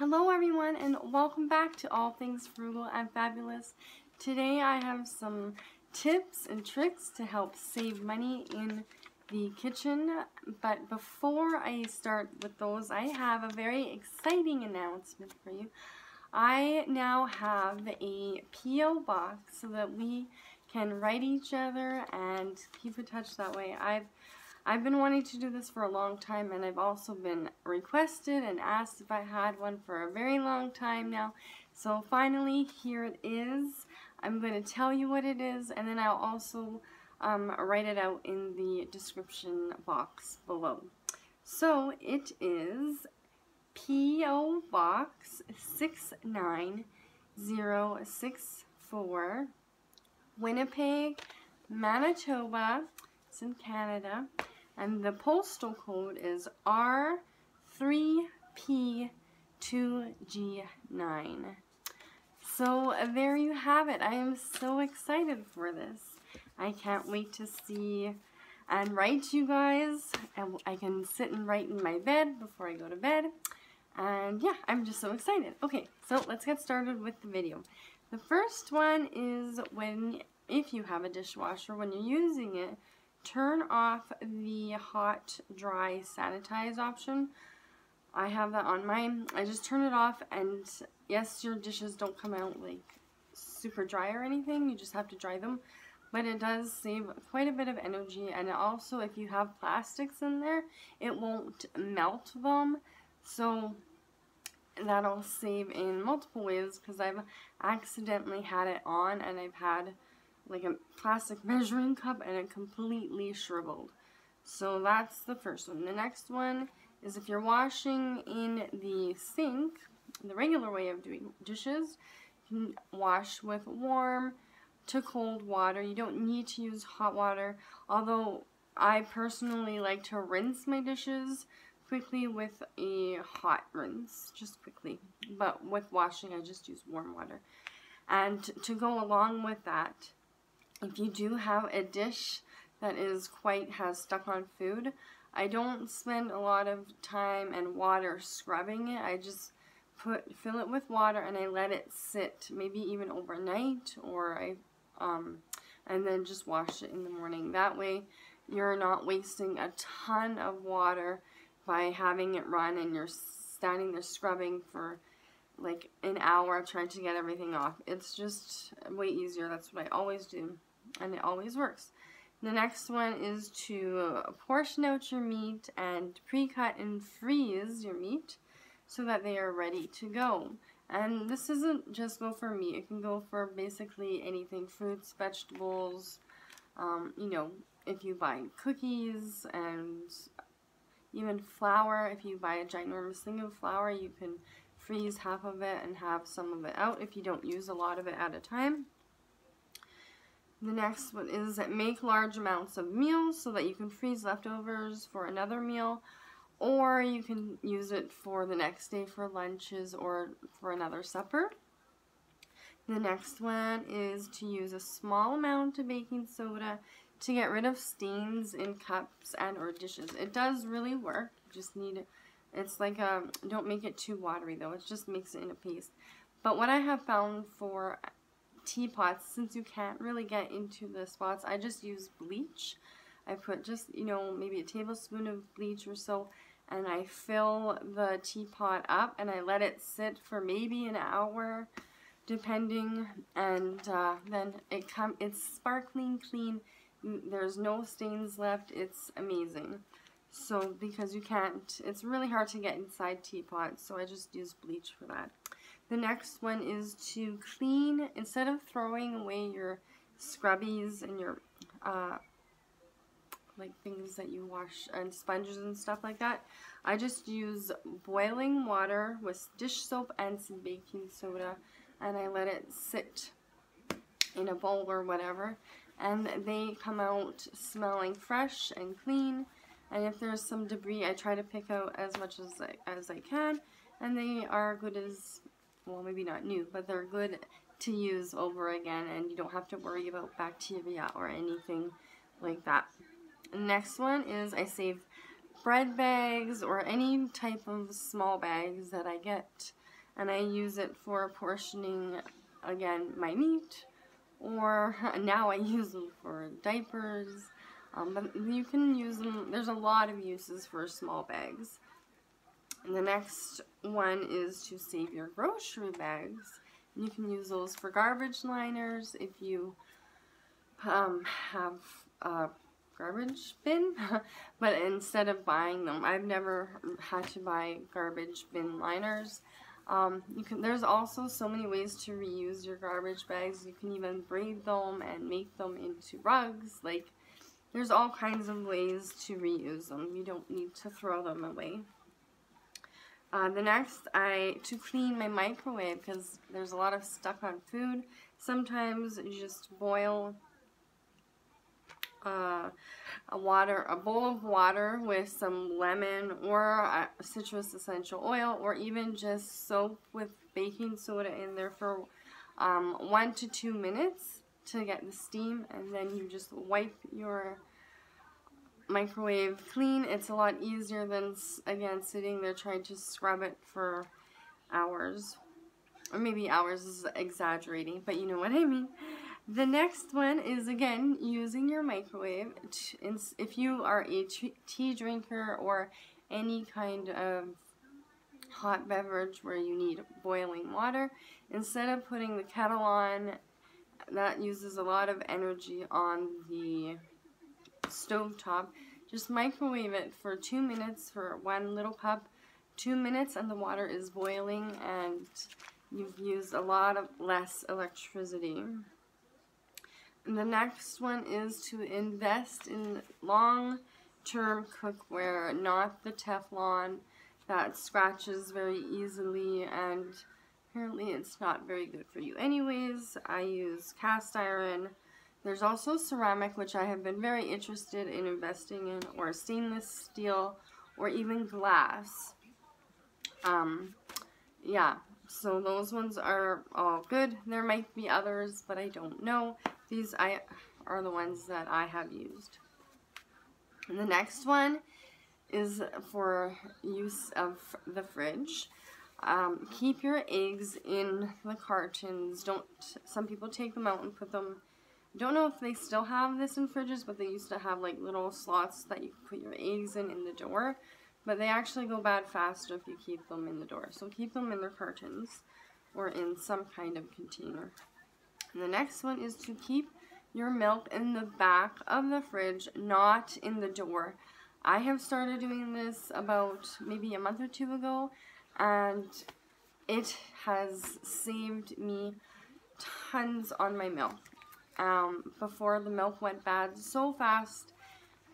Hello everyone, and welcome back to All Things Frugal and Fabulous. Today I have some tips and tricks to help save money in the kitchen, but before I start with those, I have a very exciting announcement for you. I now have a P.O. box so that we can write each other and keep in touch that way. I've been wanting to do this for a long time, and I've also been requested and asked if I had one for a very long time now. So finally, here it is. I'm going to tell you what it is, and then I'll also write it out in the description box below. So it is P.O. Box 69064, Winnipeg, Manitoba. It's in Canada. And the postal code is R3P2G9. So there you have it. I am so excited for this. I can't wait to see and write to you guys. And I can sit and write in my bed before I go to bed. And yeah, I'm just so excited. Okay, so let's get started with the video. The first one is if you have a dishwasher, when you're using it, turn off the hot, dry, sanitize option. I have that on mine. I just turn it off, and yes, your dishes don't come out like super dry or anything. You just have to dry them. But it does save quite a bit of energy, and also if you have plastics in there, it won't melt them. So that'll save in multiple ways, because I've accidentally had it on, and I've had like a plastic measuring cup and it completely shriveled. So that's the first one. The next one is if you're washing in the sink, the regular way of doing dishes, you can wash with warm to cold water. You don't need to use hot water, although I personally like to rinse my dishes quickly with a hot rinse, just quickly. But with washing, I just use warm water. And to go along with that, if you do have a dish that has stuck on food, I don't spend a lot of time and water scrubbing it. I just fill it with water and I let it sit, maybe even overnight, or and then just wash it in the morning. That way you're not wasting a ton of water by having it run and you're standing there scrubbing for like an hour trying to get everything off. It's just way easier. That's what I always do, and it always works. The next one is to portion out your meat and pre-cut and freeze your meat so that they are ready to go. And this doesn't just go for meat. It can go for basically anything: fruits, vegetables, you know, if you buy cookies, and even flour. If you buy a ginormous thing of flour, you can freeze half of it and have some of it out if you don't use a lot of it at a time. The next one is make large amounts of meals so that you can freeze leftovers for another meal, or you can use it for the next day for lunches or for another supper. The next one is to use a small amount of baking soda to get rid of stains in cups and or dishes. It does really work. You just need, it's like don't make it too watery though. It just makes it in a paste. But what I have found for teapots, since you can't really get into the spots, I just use bleach. I put just, you know, maybe a tablespoon of bleach or so, and I fill the teapot up and I let it sit for maybe an hour, depending, and then it's sparkling clean. There's no stains left. It's amazing. So because you can't, it's really hard to get inside teapots, so I just use bleach for that. The next one is to clean, instead of throwing away your scrubbies and your like things that you wash and sponges and stuff like that, I just use boiling water with dish soap and some baking soda, and I let it sit in a bowl or whatever, and they come out smelling fresh and clean. And if there's some debris, I try to pick out as much as I can, and they are good as, well, maybe not new, but they're good to use over again, and you don't have to worry about bacteria or anything like that. The next one is I save bread bags or any type of small bags that I get and I use it for portioning, again, my meat, or now I use them for diapers, but you can use them, there's a lot of uses for small bags. And the next one is to save your grocery bags. You can use those for garbage liners if you have a garbage bin, but instead of buying them, I've never had to buy garbage bin liners. There's also so many ways to reuse your garbage bags. You can even braid them and make them into rugs. Like, there's all kinds of ways to reuse them. You don't need to throw them away. The next, to clean my microwave, because there's a lot of stuck on food. Sometimes you just boil a bowl of water with some lemon or citrus essential oil, or even just soap with baking soda in there for 1 to 2 minutes to get the steam, and then you just wipe your microwave clean. It's a lot easier than, again, sitting there trying to scrub it for hours. Or maybe hours is exaggerating, but you know what I mean. The next one is, again, using your microwave. If you are a tea drinker or any kind of hot beverage where you need boiling water, instead of putting the kettle on, that uses a lot of energy on the stovetop, just microwave it for 2 minutes for 1 little cup, 2 minutes, and the water is boiling, and you've used a lot of less electricity. And the next one is to invest in long-term cookware, not the Teflon that scratches very easily, and apparently it's not very good for you anyways. I use cast iron. There's also ceramic, which I have been very interested in investing in, or stainless steel, or even glass. Yeah, so those ones are all good. There might be others, but I don't know. These are the ones that I have used. And the next one is for use of the fridge. Keep your eggs in the cartons. Some people take them out and put them, I don't know if they still have this in fridges, but they used to have like little slots that you could put your eggs in the door. But they actually go bad faster if you keep them in the door. So keep them in their cartons or in some kind of container. And the next one is to keep your milk in the back of the fridge, not in the door. I have started doing this about maybe a month or 2 ago, and it has saved me tons on my milk. Before, the milk went bad so fast,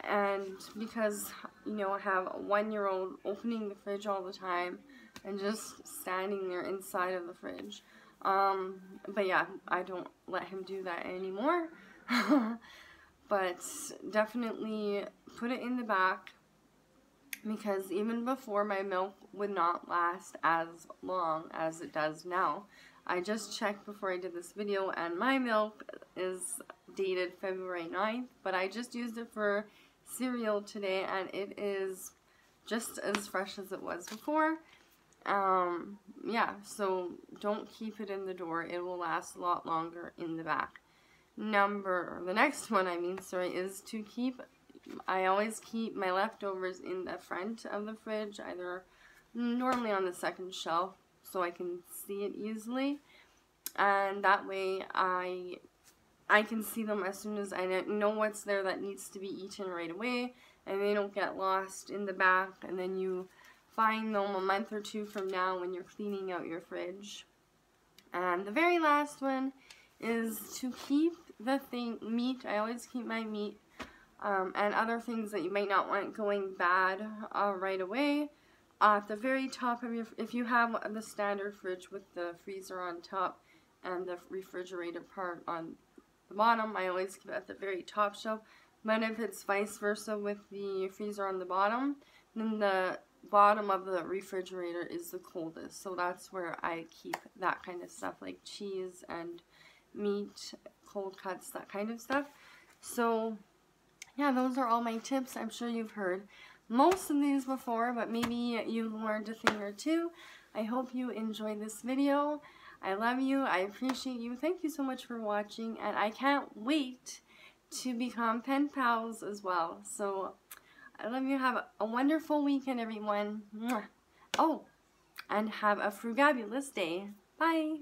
and because, you know, I have a 1-year-old opening the fridge all the time and just standing there inside of the fridge. But yeah, I don't let him do that anymore. But definitely put it in the back, because even before, my milk would not last as long as it does now. I just checked before I did this video, and my milk is dated February 9th, but I just used it for cereal today, and it is just as fresh as it was before. Yeah, so don't keep it in the door. It will last a lot longer in the back. The next one, is to keep, I always keep my leftovers in the front of the fridge, normally on the second shelf, so I can see it easily. And that way I can see them as soon as I know what's there that needs to be eaten right away, and they don't get lost in the back, and then you find them a month or 2 from now when you're cleaning out your fridge. And the very last one is to keep the meat. I always keep my meat and other things that you might not want going bad right away at the very top of if you have the standard fridge with the freezer on top and the refrigerator part on the bottom, I always keep it at the very top shelf. But if it's vice versa with the freezer on the bottom, then the bottom of the refrigerator is the coldest. So that's where I keep that kind of stuff, like cheese and meat, cold cuts, that kind of stuff. So yeah, those are all my tips. I'm sure you've heard most of these before, but maybe you've learned a thing or two. I hope you enjoyed this video. I love you. I appreciate you. Thank you so much for watching, and I can't wait to become pen pals as well. So I love you. Have a wonderful weekend, everyone. Mwah. Oh, and have a frugabulous day. Bye.